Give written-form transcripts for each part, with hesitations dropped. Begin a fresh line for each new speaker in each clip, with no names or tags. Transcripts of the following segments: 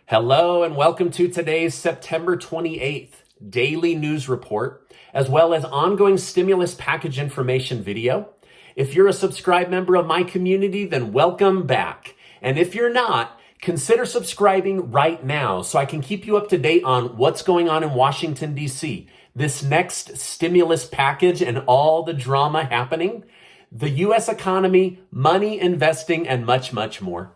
Hello and welcome to today's September 28th daily news report, as well as ongoing stimulus package information video. If you're a subscribed member of my community, then welcome back. And if you're not, consider subscribing right now so I can keep you up to date on what's going on in Washington, D.C., this next stimulus package and all the drama happening, the U.S. economy, money, investing, and much, much more.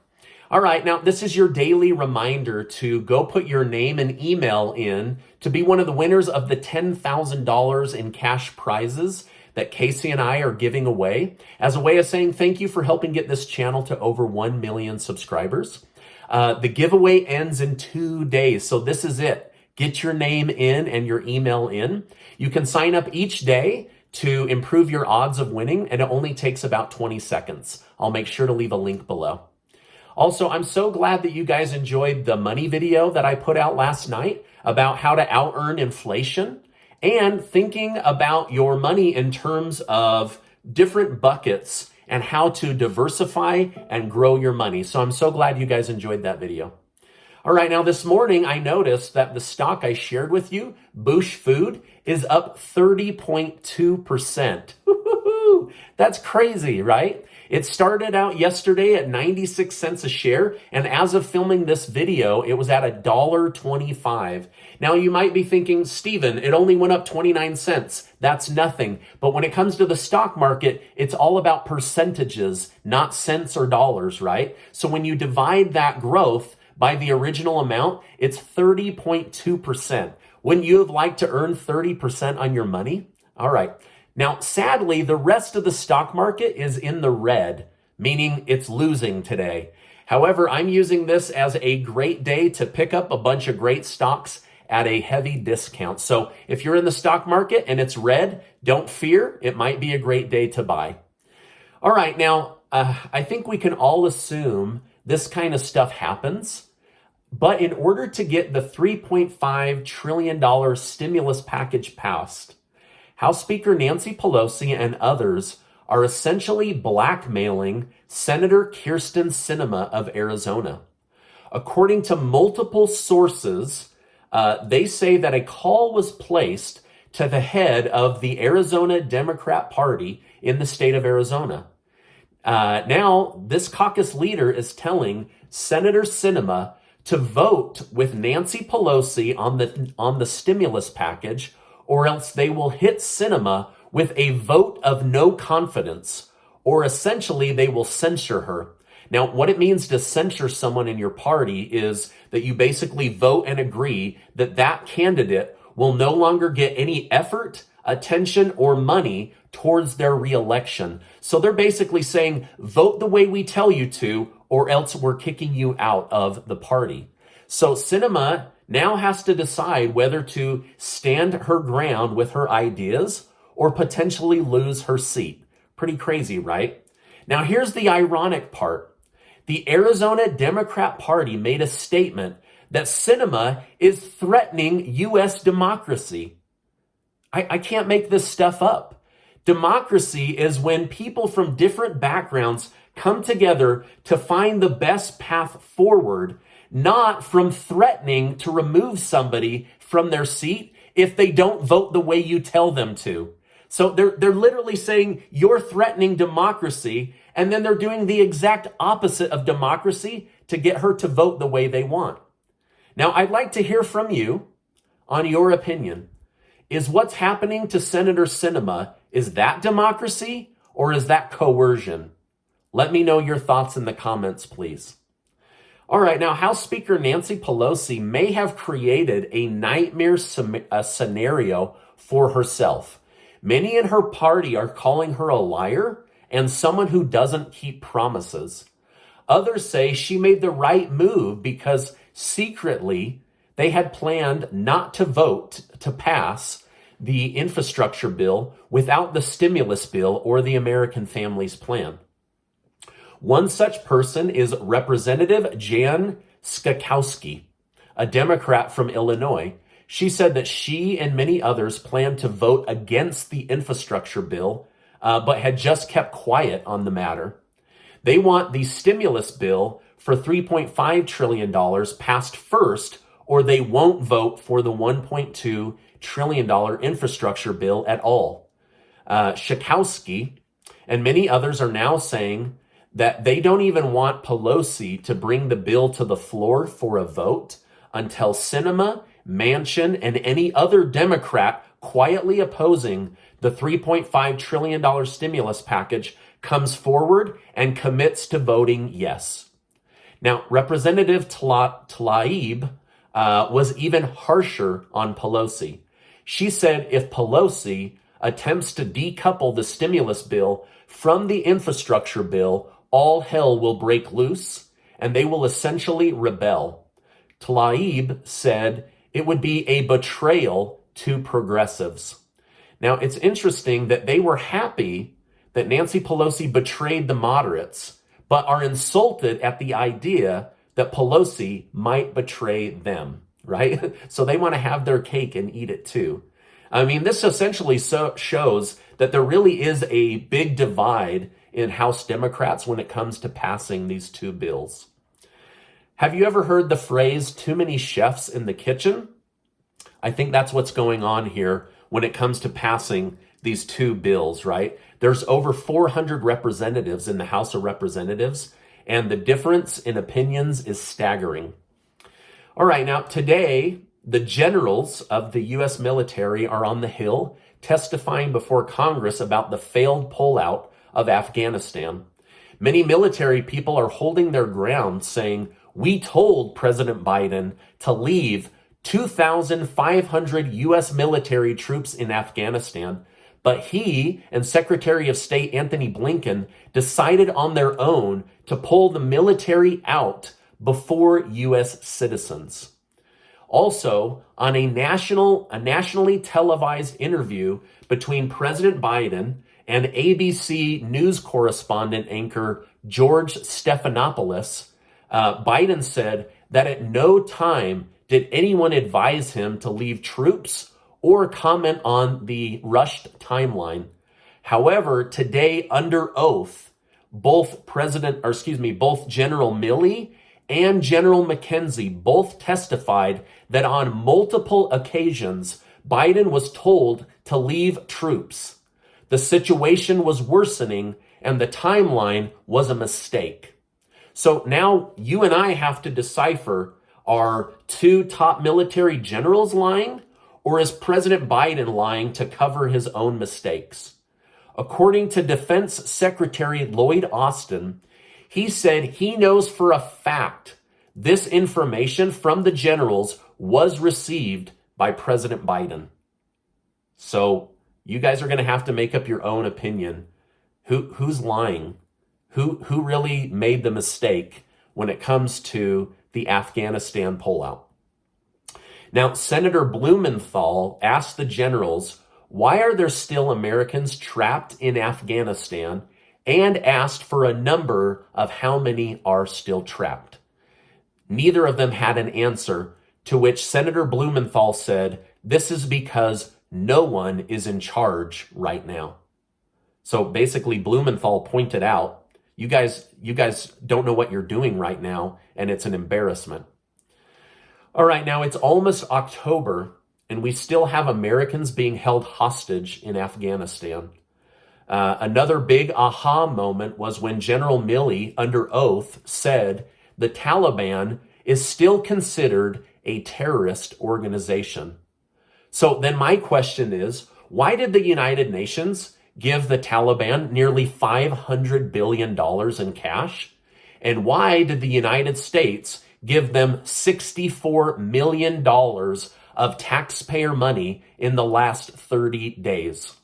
All right, now this is your daily reminder to go put your name and email in to be one of the winners of the $10,000 in cash prizes that Casey and I are giving away as a way of saying thank you for helping get this channel to over 1 million subscribers. The giveaway ends in 2 days, so this is it. Get your name in and your email in. You can sign up each day to improve your odds of winning, and it only takes about 20 seconds. I'll make sure to leave a link below. Also, I'm so glad that you guys enjoyed the money video that I put out last night about how to out-earn inflation and thinking about your money in terms of different buckets and how to diversify and grow your money. So I'm so glad you guys enjoyed that video. All right, now this morning I noticed that the stock I shared with you, Bush Food, is up 30.2%. That's crazy, right? It started out yesterday at 96 cents a share, and as of filming this video, it was at $1.25. Now you might be thinking, Stephen, it only went up 29 cents. That's nothing. But when it comes to the stock market, it's all about percentages, not cents or dollars, right? So when you divide that growth by the original amount, it's 30.2%. Wouldn't you have liked to earn 30% on your money? All right. Now, sadly, the rest of the stock market is in the red, meaning it's losing today. However, I'm using this as a great day to pick up a bunch of great stocks at a heavy discount. So if you're in the stock market and it's red, don't fear. It might be a great day to buy. All right. Now, I think we can all assume this kind of stuff happens. But in order to get the $3.5 trillion stimulus package passed, House Speaker Nancy Pelosi and others are essentially blackmailing Senator Kyrsten Sinema of Arizona. According to multiple sources, they say that a call was placed to the head of the Arizona Democrat Party in the state of Arizona. Now, this caucus leader is telling Senator Sinema to vote with Nancy Pelosi on the stimulus package, or else they will hit Sinema with a vote of no confidence, or essentially they will censure her. Now, what it means to censure someone in your party is that you basically vote and agree that that candidate will no longer get any effort, attention, or money towards their reelection. So they're basically saying, vote the way we tell you to, or else we're kicking you out of the party. So Sinema now has to decide whether to stand her ground with her ideas or potentially lose her seat. Pretty crazy, right? Now, here's the ironic part. The Arizona Democrat Party made a statement that Sinema is threatening U.S. democracy. I can't make this stuff up. Democracy is when people from different backgrounds come together to find the best path forward, not from threatening to remove somebody from their seat if they don't vote the way you tell them to. So they're literally saying you're threatening democracy, and then they're doing the exact opposite of democracy to get her to vote the way they want. Now, I'd like to hear from you on your opinion. Is what's happening to Senator Sinema, is that democracy or is that coercion? Let me know your thoughts in the comments, please. All right, now House Speaker Nancy Pelosi may have created a nightmare scenario for herself. Many in her party are calling her a liar and someone who doesn't keep promises. Others say she made the right move because secretly they had planned not to vote to pass the infrastructure bill without the stimulus bill or the American Families Plan. One such person is Representative Jan Skakowski, a Democrat from Illinois. She said that she and many others plan to vote against the infrastructure bill, but had just kept quiet on the matter. They want the stimulus bill for $3.5 trillion passed first, or they won't vote for the $1.2 trillion infrastructure bill at all. Schakowsky and many others are now saying that they don't even want Pelosi to bring the bill to the floor for a vote until Sinema, Manchin, and any other Democrat quietly opposing the $3.5 trillion stimulus package comes forward and commits to voting yes. Now, Representative Tlaib was even harsher on Pelosi. She said if Pelosi attempts to decouple the stimulus bill from the infrastructure bill, all hell will break loose and they will essentially rebel. Tlaib said it would be a betrayal to progressives. Now, it's interesting that they were happy that Nancy Pelosi betrayed the moderates, but are insulted at the idea that Pelosi might betray them, right? So they want to have their cake and eat it too. I mean, this essentially shows that there really is a big divide in House Democrats when it comes to passing these two bills. Have you ever heard the phrase, too many chefs in the kitchen? I think that's what's going on here when it comes to passing these two bills, right? There's over 400 representatives in the House of Representatives, and the difference in opinions is staggering. All right, now today, the generals of the U.S. military are on the Hill testifying before Congress about the failed pullout of Afghanistan. Many military people are holding their ground, saying, "We told President Biden to leave 2,500 U.S. military troops in Afghanistan, but he and Secretary of State Anthony Blinken decided on their own to pull the military out before U.S. citizens." Also, on a nationally televised interview between President Biden and ABC News correspondent anchor George Stephanopoulos, Biden said that at no time did anyone advise him to leave troops or comment on the rushed timeline. However, today under oath, both General Milley and General McKenzie both testified that on multiple occasions, Biden was told to leave troops. The situation was worsening and the timeline was a mistake. So now you and I have to decipher, are two top military generals lying, or is President Biden lying to cover his own mistakes? According to Defense Secretary Lloyd Austin, he said he knows for a fact this information from the generals was received by President Biden. So you guys are going to have to make up your own opinion. Who's lying? Who really made the mistake when it comes to the Afghanistan pullout? Now, Senator Blumenthal asked the generals, why are there still Americans trapped in Afghanistan, and asked for a number of how many are still trapped. Neither of them had an answer, to which Senator Blumenthal said, this is because no one is in charge right now. So basically, Blumenthal pointed out, you guys don't know what you're doing right now, and it's an embarrassment. All right, now it's almost October, and we still have Americans being held hostage in Afghanistan. Another big aha moment was when General Milley, under oath, said the Taliban is still considered a terrorist organization. So then my question is, why did the United Nations give the Taliban nearly $500 billion in cash? And why did the United States give them $64 million of taxpayer money in the last 30 days?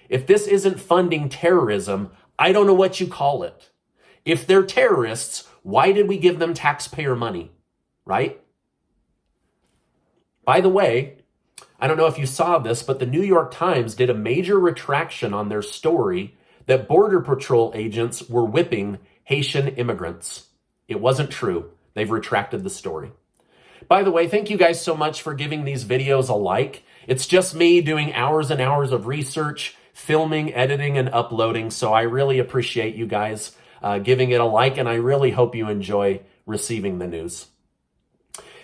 If this isn't funding terrorism, I don't know what you call it. If they're terrorists, why did we give them taxpayer money, right? By the way, I don't know if you saw this, but the New York Times did a major retraction on their story that Border Patrol agents were whipping Haitian immigrants. It wasn't true. They've retracted the story. By the way, thank you guys so much for giving these videos a like. It's just me doing hours and hours of research, filming, editing, and uploading. So I really appreciate you guys giving it a like, and I really hope you enjoy receiving the news.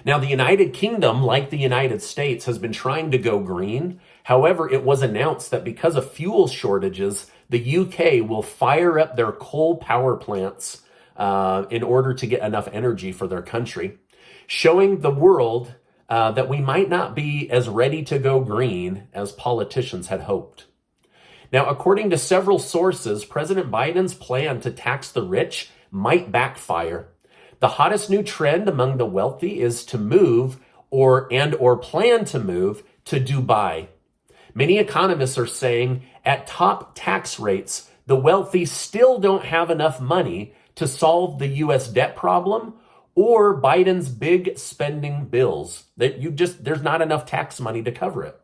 Now, the United Kingdom, like the United States, has been trying to go green. However, it was announced that because of fuel shortages, the UK will fire up their coal power plants in order to get enough energy for their country, showing the world that we might not be as ready to go green as politicians had hoped. Now, according to several sources, President Biden's plan to tax the rich might backfire. The hottest new trend among the wealthy is to move or plan to move to Dubai. Many economists are saying at top tax rates, the wealthy still don't have enough money to solve the U.S. debt problem or Biden's big spending bills. There's not enough tax money to cover it.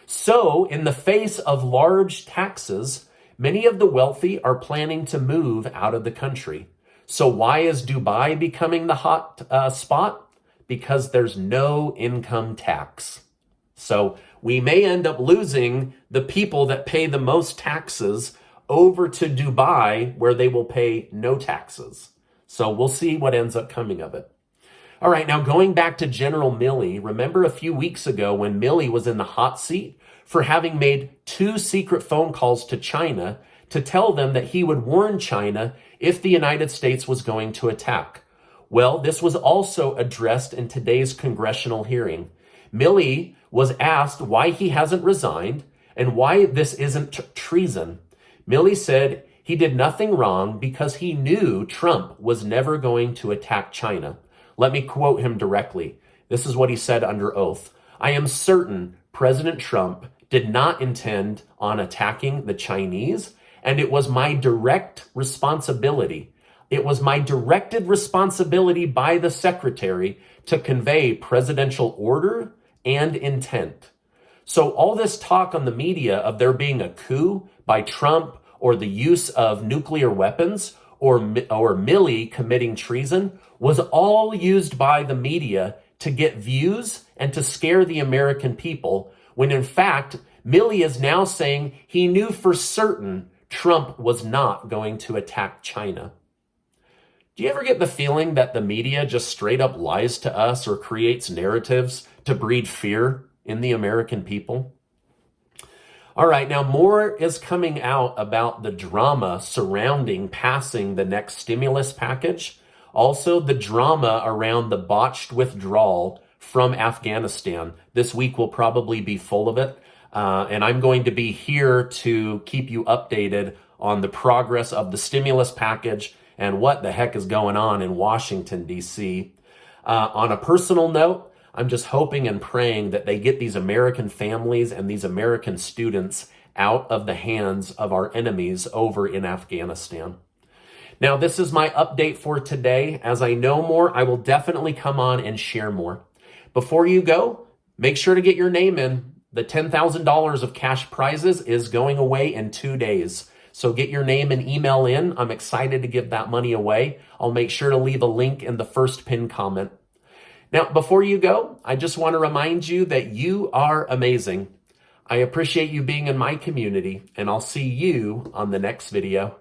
So in the face of large taxes, many of the wealthy are planning to move out of the country. So why is Dubai becoming the hot spot? Because there's no income tax. So we may end up losing the people that pay the most taxes over to Dubai, where they will pay no taxes. So we'll see what ends up coming of it. All right, now going back to General Milley, remember a few weeks ago when Milley was in the hot seat for having made 2 secret phone calls to China to tell them that he would warn China if the United States was going to attack. Well, this was also addressed in today's congressional hearing. Milley was asked why he hasn't resigned and why this isn't treason. Milley said he did nothing wrong because he knew Trump was never going to attack China. Let me quote him directly. This is what he said under oath. "I am certain President Trump did not intend on attacking the Chinese, and it was my direct responsibility. It was my directed responsibility by the secretary to convey presidential order and intent." So all this talk on the media of there being a coup by Trump or the use of nuclear weapons or Milley committing treason was all used by the media to get views and to scare the American people, when in fact, Milley is now saying he knew for certain Trump was not going to attack China. Do you ever get the feeling that the media just straight up lies to us or creates narratives to breed fear in the American people? All right, now more is coming out about the drama surrounding passing the next stimulus package. Also, the drama around the botched withdrawal from Afghanistan. This week will probably be full of it. And I'm going to be here to keep you updated on the progress of the stimulus package and what the heck is going on in Washington, D.C. On a personal note, I'm just hoping and praying that they get these American families and these American students out of the hands of our enemies over in Afghanistan. Now, this is my update for today. As I know more, I will definitely come on and share more. Before you go, make sure to get your name in. The $10,000 of cash prizes is going away in 2 days. So get your name and email in. I'm excited to give that money away. I'll make sure to leave a link in the first pinned comment. Now, before you go, I just want to remind you that you are amazing. I appreciate you being in my community, and I'll see you on the next video.